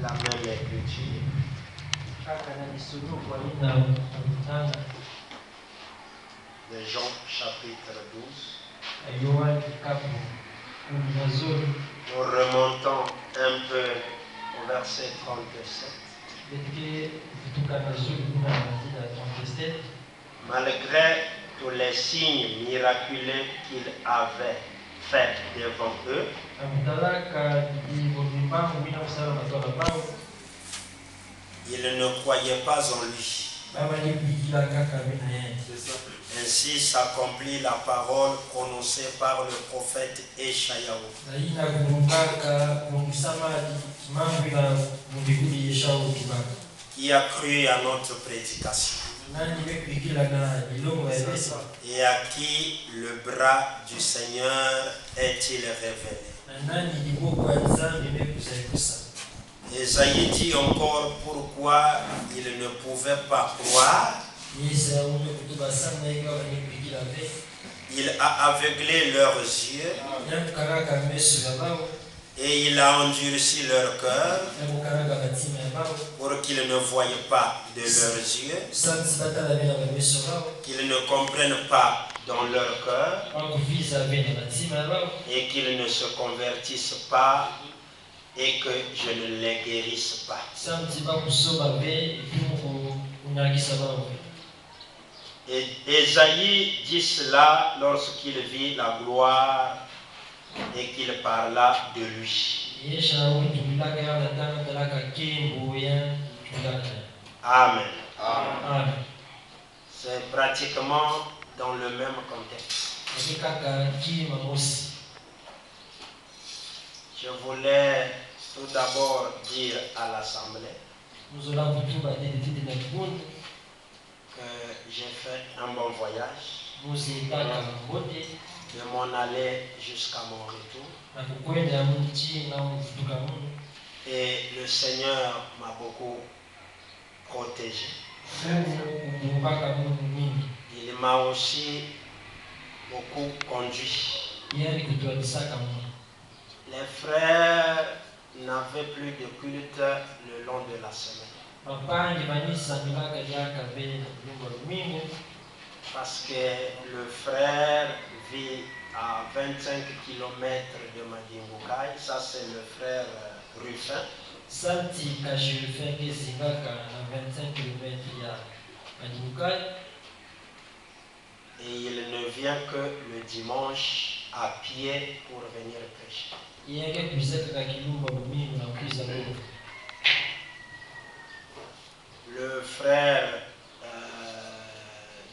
La même écriture. De Jean chapitre 12. Nous remontons un peu au verset 37. Malgré tous les signes miraculeux qu'il avait fait devant eux, ils ne croyaient pas en lui. Ainsi s'accomplit la parole prononcée par le prophète Échaïaou. Qui a cru à notre prédication et à qui le bras du Seigneur est-il révélé. Ésaïe dit encore pourquoi il ne pouvait pas croire. Il a aveuglé leurs yeux et il a endurci leur cœur pour qu'ils ne voient pas de leurs yeux, qu'ils ne comprennent pas dans leur cœur et qu'ils ne se convertissent pas et que je ne les guérisse pas. Et Ésaïe dit cela lorsqu'il vit la gloire et qu'il parla de lui. Amen. Amen. C'est pratiquement dans le même contexte. Je voulais tout d'abord dire à l'Assemblée que j'ai fait un bon voyage de mon aller jusqu'à mon retour. Et le Seigneur m'a beaucoup protégé. Il m'a aussi beaucoup conduit. Les frères n'avaient plus de culte le long de la semaine. Parce que le frère vit à 25 km de Madimbukai, ça c'est le frère Ruffin. Et il ne vient que le dimanche à pied pour venir prêcher. Le frère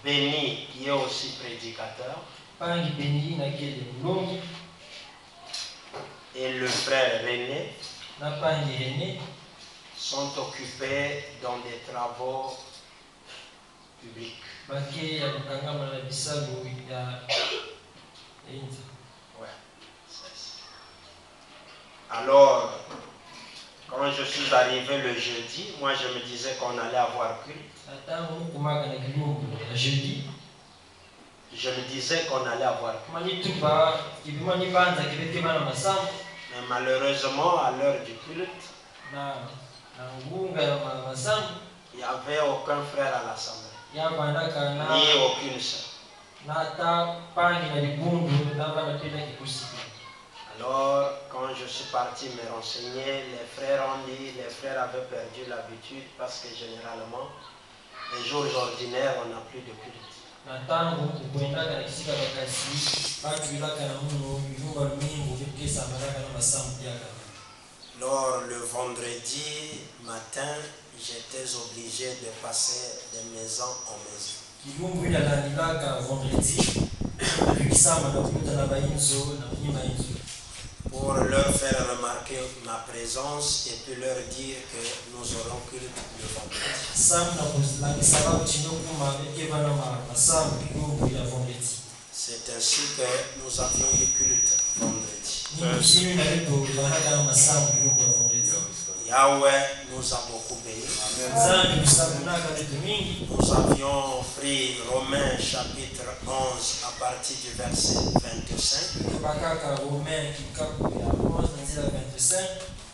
Béni, qui est aussi prédicateur, et le frère René sont occupés dans des travaux publics. Ouais. Alors, quand je suis arrivé le jeudi, moi je me disais qu'on allait avoir culte. Je me disais qu'on allait avoir culte. Mais malheureusement, à l'heure du culte, il n'y avait aucun frère à l'Assemblée, ni aucune sœur. Alors, quand je suis parti me renseigner, les frères ont dit, les frères avaient perdu l'habitude parce que généralement, les jours ordinaires, on n'a plus de culte. Alors, le vendredi matin, j'étais obligé de passer de maison en maison. Pour leur faire remarquer ma présence et puis leur dire que nous aurons culte le vendredi. C'est ainsi que nous avions eu culte vendredi. Yahweh nous a beaucoup bénis. Nous avions pris Romains chapitre 11 à partir du verset 25.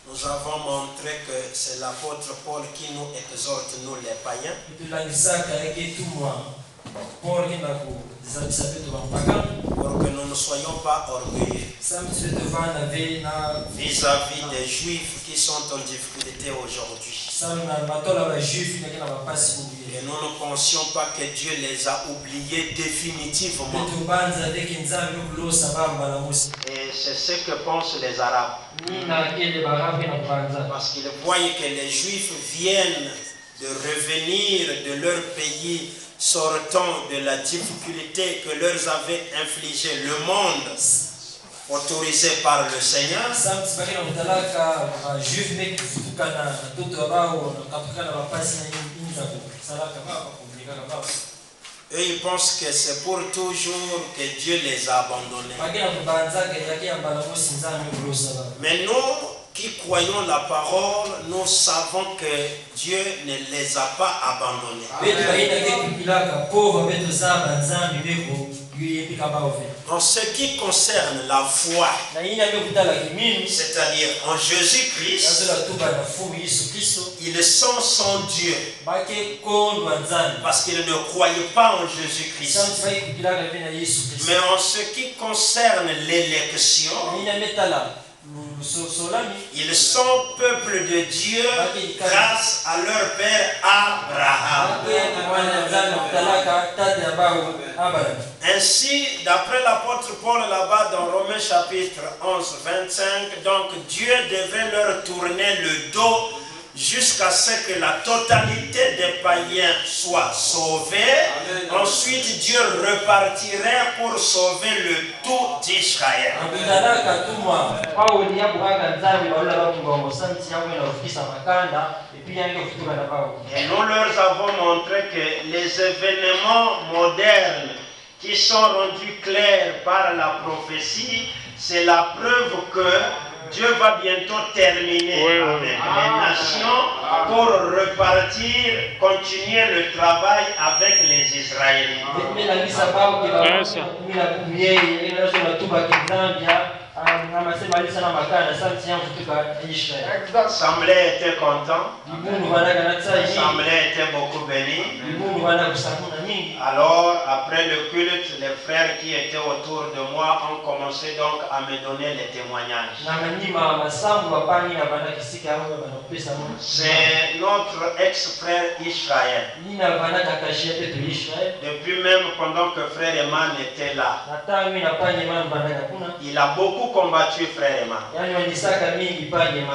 Nous avons montré que c'est l'apôtre Paul qui nous exhorte, nous les païens, pour que nous ne soyons pas orgueilleux vis-à-vis des Juifs qui sont en difficulté aujourd'hui. Et nous ne pensions pas que Dieu les a oubliés définitivement. Et c'est ce que pensent les Arabes. Parce qu'ils voient que les Juifs viennent de revenir de leur pays, sortant de la difficulté que leur avait infligé le monde autorisé par le Seigneur. Eux, ils pensent que c'est pour toujours que Dieu les a abandonnés. Mais nous qui croyons la parole, nous savons que Dieu ne les a pas abandonnés. En ce qui concerne la foi, c'est-à-dire en Jésus-Christ, ils sont sans Dieu parce qu'ils ne croyaient pas en Jésus-Christ. Mais en ce qui concerne l'élection, ils sont peuple de Dieu grâce à leur père Abraham. Ainsi, d'après l'apôtre Paul là-bas dans Romains chapitre 11, 25, donc Dieu devait leur tourner le dos jusqu'à ce que la totalité des païens soit sauvée. Amen. Ensuite, Dieu repartirait pour sauver le tout d'Israël. Et nous leur avons montré que les événements modernes qui sont rendus clairs par la prophétie, c'est la preuve que Dieu va bientôt terminer avec les nations pour repartir, continuer le travail avec les Israélites. L'assemblée était contente. L'assemblée était beaucoup bénie. Alors, après le culte, les frères qui étaient autour de moi ont commencé donc à me donner les témoignages. C'est notre ex-frère Israël. Depuis même pendant que frère Eman était là, il a beaucoup combattu frère Eman.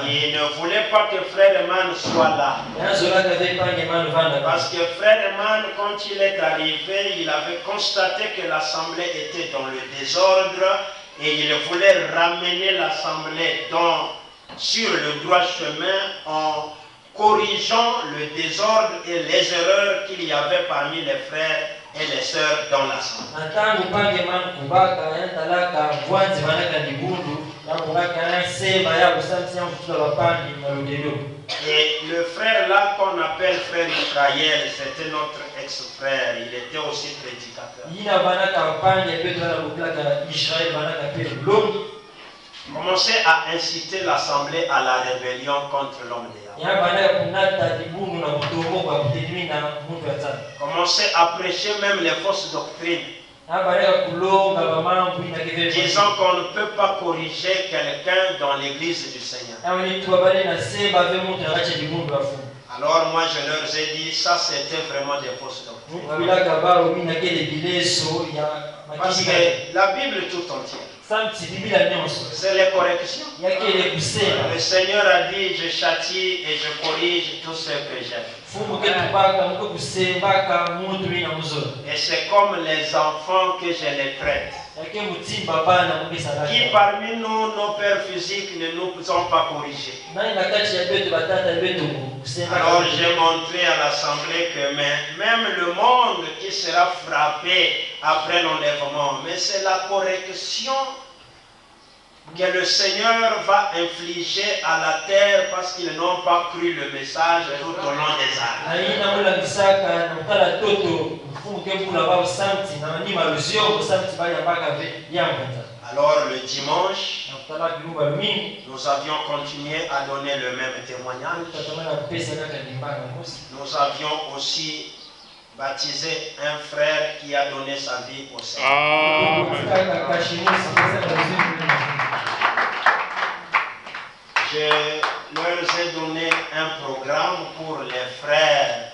Il ne voulait pas que frère Eman soit là. Parce que frère Eman, quand il est arrivé, il avait constaté que l'assemblée était dans le désordre et il voulait ramener l'assemblée sur le droit chemin en corrigeant le désordre et les erreurs qu'il y avait parmi les frères et les sœurs dans l'assemblée. Et le frère là qu'on appelle frère Israël, c'était notre ex-frère, il était aussi prédicateur. Commençait à inciter l'assemblée à la rébellion contre l'homme de Yahweh. Commençait à prêcher même les fausses doctrines, disant qu'on ne peut pas corriger quelqu'un dans l'église du Seigneur. Alors moi je leur ai dit, ça c'était vraiment des fausses doctrines. Parce que la Bible tout entière, c'est les corrections. Le Seigneur a dit, je châtie et je corrige tout ce que j'aime. Et c'est comme les enfants que je les traite. Qui parmi nous, nos pères physiques, ne nous ont pas corrigés. Alors j'ai montré à l'assemblée que même le monde qui sera frappé après l'enlèvement, mais c'est la correction que le Seigneur va infliger à la terre parce qu'ils n'ont pas cru le message tout au long des années. Alors le dimanche, nous avions continué à donner le même témoignage. Nous avions aussi baptisé un frère qui a donné sa vie au Seigneur. Je leur ai donné un programme pour les frères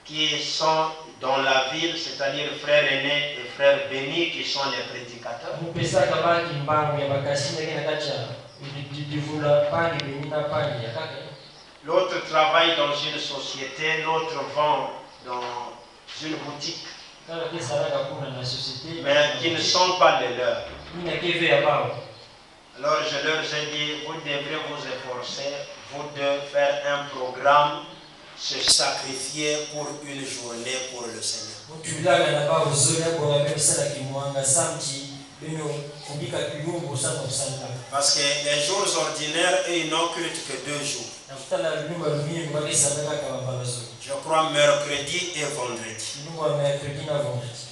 qui sont dans la ville, c'est-à-dire frères aînés et frères bénis qui sont les prédicateurs. L'autre travaille dans une société, l'autre vend dans une boutique, mais qui ne sont pas les leurs. Alors je leur ai dit, vous devrez vous efforcer, vous de faire un programme, se sacrifier pour une journée pour le Seigneur. Parce que les jours ordinaires, eux, ils n'ont cru que 2 jours. Je crois mercredi et vendredi.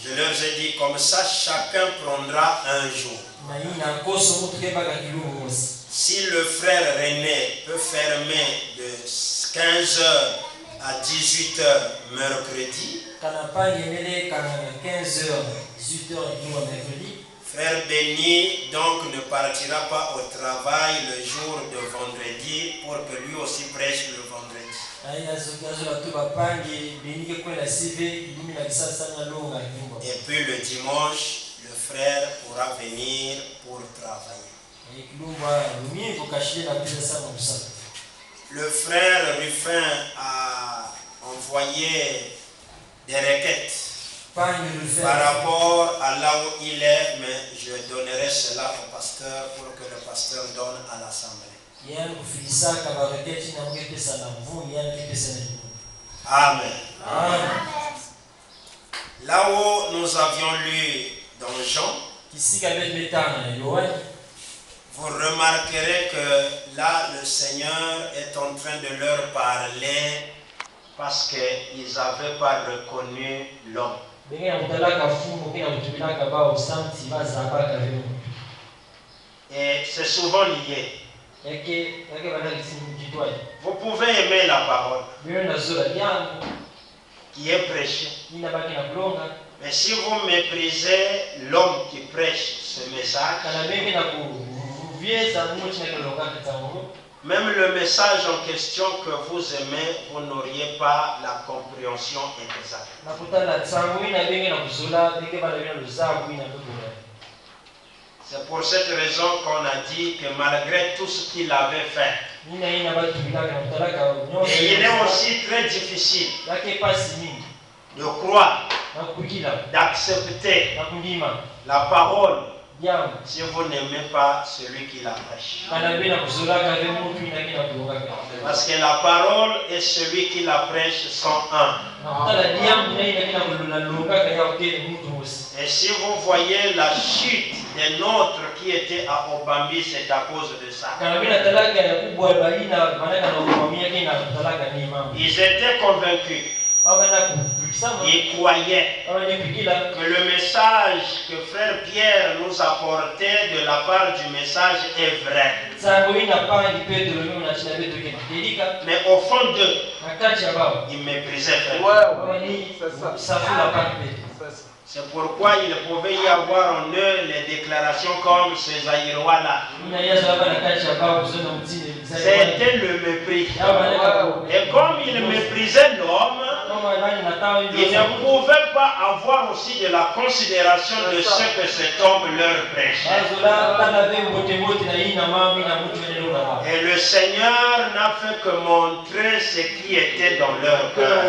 Je leur ai dit, comme ça, chacun prendra un jour. Si le frère René peut fermer de 15h à 18h mercredi, frère Béni donc ne partira pas au travail le jour de vendredi pour que lui aussi prêche le vendredi. Et puis le dimanche, le frère pourra venir pour travailler. Le frère Ruffin a envoyé des requêtes par rapport à là où il est, mais je donnerai cela au pasteur pour que le pasteur donne à l'assemblée. Amen. Amen. Là où nous avions lu dans Jean, vous remarquerez que là le Seigneur est en train de leur parler parce qu'ils n'avaient pas reconnu l'homme. Et c'est souvent lié. Vous pouvez aimer la parole qui est prêchée. Mais si vous méprisez l'homme qui prêche ce message, même le message en question que vous aimez, vous n'auriez pas la compréhension exacte. C'est pour cette raison qu'on a dit que malgré tout ce qu'il avait fait, et il est aussi très difficile de croire, d'accepter la parole si vous n'aimez pas celui qui la prêche. Parce que la parole et celui qui la prêche sont un. Et si vous voyez la chute des nôtres qui étaient à Obambi, c'est à cause de ça. Ils étaient convaincus. Ils croyaient que le message que frère Pierre nous apportait de la part du message est vrai. Mais au fond d'eux, ils méprisaient frère. C'est pourquoi il pouvait y avoir en eux les déclarations comme ces Zaïrois-là. C'était le mépris. Et comme ils méprisaient l'homme, ils ne pouvaient pas avoir aussi de la considération de ce que cet homme leur prêchait. Et le Seigneur n'a fait que montrer ce qui était dans leur cœur.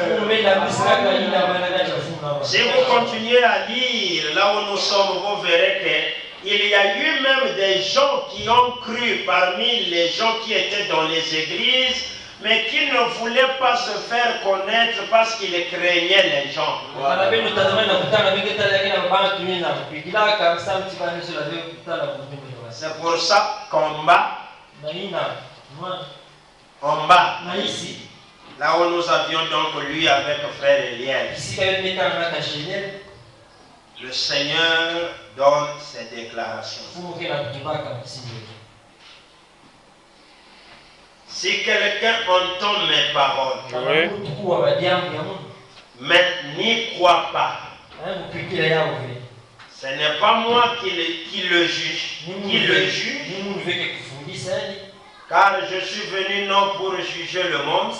Si vous continuez à lire là où nous sommes, vous verrez qu'il y a eu même des gens qui ont cru parmi les gens qui étaient dans les églises, mais qui ne voulaient pas se faire connaître parce qu'ils craignaient les gens. C'est pour ça qu'en bas, là où nous avions donc lu avec frère Eliel, le Seigneur donne ses déclarations. Si quelqu'un entend mes paroles, mais n'y croit pas, ce n'est pas moi qui le juge, car je suis venu non pour juger le monde,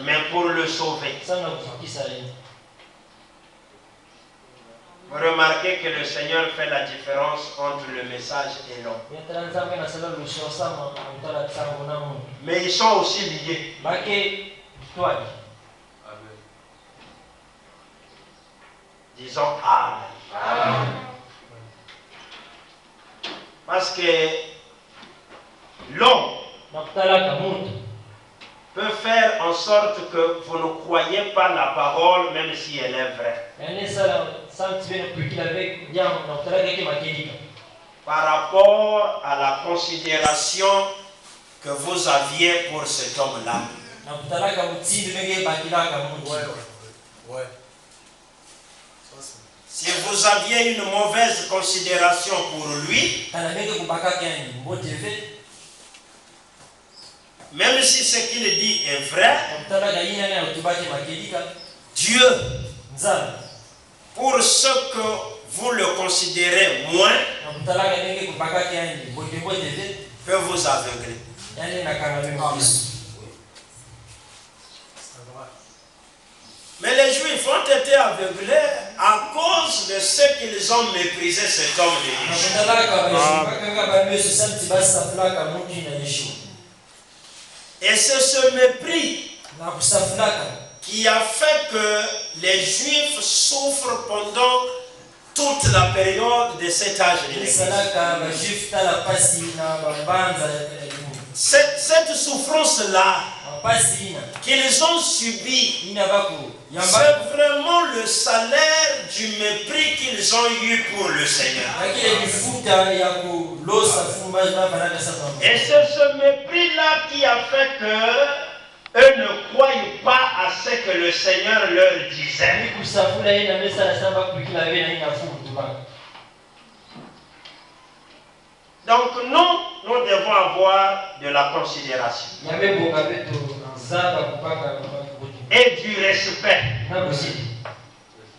mais pour le sauver. Vous remarquez que le Seigneur fait la différence entre le message et l'homme. Mais ils sont aussi liés. Disons Amen. Parce que l'homme peut faire en sorte que vous ne croyez pas la parole même si elle est vraie. Par rapport à la considération que vous aviez pour cet homme-là. Si vous aviez une mauvaise considération pour lui, même si ce qu'il dit est vrai, Dieu, pour ce que vous le considérez moins, peut vous aveugler. Mais les Juifs ont été aveuglés à cause de ce qu'ils ont méprisé cet homme de Dieu. Et c'est ce mépris qui a fait que les Juifs souffrent pendant toute la période de cet âge de l'Église. Cette souffrance-là qu'ils ont subie, c'est vraiment le salaire du mépris qu'ils ont eu pour le Seigneur. Et c'est ce mépris-là qui a fait que eux ne croient pas à ce que le Seigneur leur disait. Donc nous devons avoir de la considération et du respect.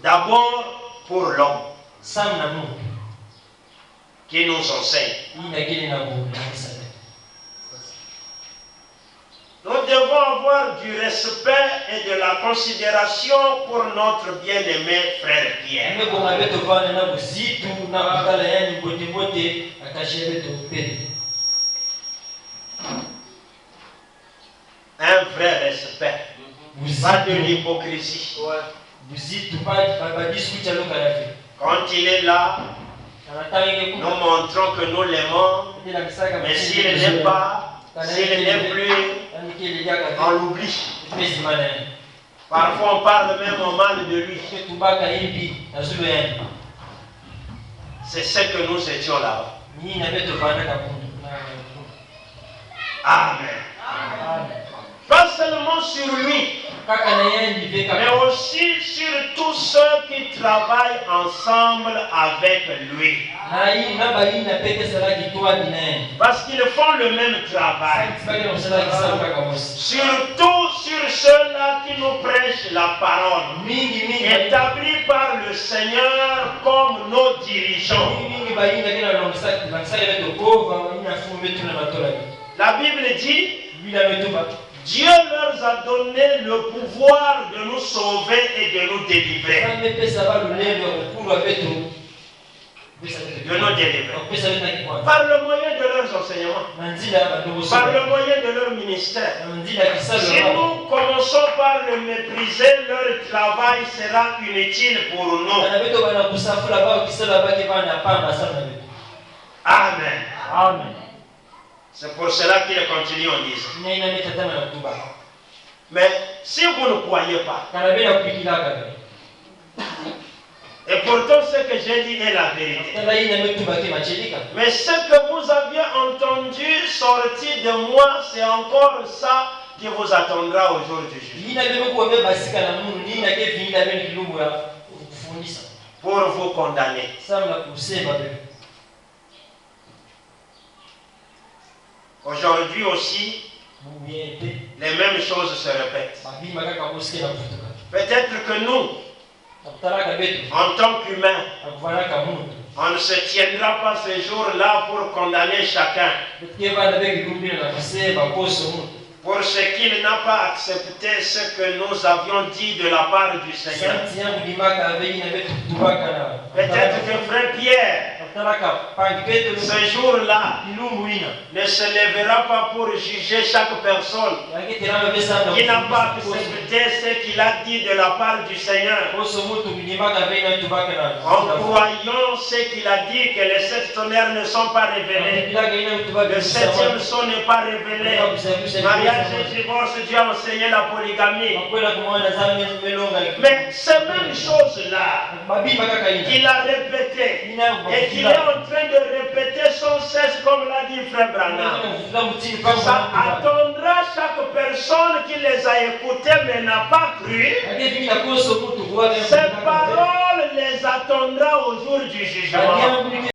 D'abord pour l'homme qui nous enseigne. Nous devons avoir du respect et de la considération pour notre bien-aimé frère Pierre. Un vrai respect, pas de l'hypocrisie. Quand il est là, nous montrons que nous l'aimons, mais s'il n'est pas, s'il n'est plus, on l'oublie. Parfois on parle même au mal de lui. C'est ce que nous étions là-bas. Amen. Pas seulement sur lui, mais aussi sur tous ceux qui travaillent ensemble avec lui. Parce qu'ils font le même travail. Surtout sur ceux-là qui nous prêchent la parole, établis par le Seigneur comme nos dirigeants. La Bible dit, Dieu leur a donné le pouvoir de nous sauver et de nous délivrer. Par le moyen de leurs enseignements, par le moyen de leur ministère. Si nous commençons par le mépriser, leur travail sera inutile pour nous. Amen. Amen. C'est pour cela qu'il continue en disant. Mais si vous ne croyez pas, Et pourtant, ce que j'ai dit est la vérité. Mais ce que vous aviez entendu sortir de moi, c'est encore ça qui vous attendra au jour du jugement. Pour vous condamner. Aujourd'hui aussi, les mêmes choses se répètent. Peut-être que nous, en tant qu'humains, on ne se tiendra pas ce jour-là pour condamner chacun. Pour ce qu'il n'a pas accepté ce que nous avions dit de la part du Seigneur. Peut-être que frère Pierre, ce jour-là, ne se lèvera pas pour juger chaque personne qui n'a pas accepté ce qu'il a dit de la part du Seigneur. En croyant ce qu'il a dit, que les 7 tonnerres ne sont pas révélés, le 7e son n'est pas révélé, mariage et divorce, Dieu a enseigné la polygamie. Mais ces mêmes choses-là, qu'il a répétées et qu'il est en train de répéter sans cesse, comme l'a dit frère Branham, ça attendra chaque personne qui les a écoutées mais n'a pas cru. Ces paroles les attendra au jour du jugement.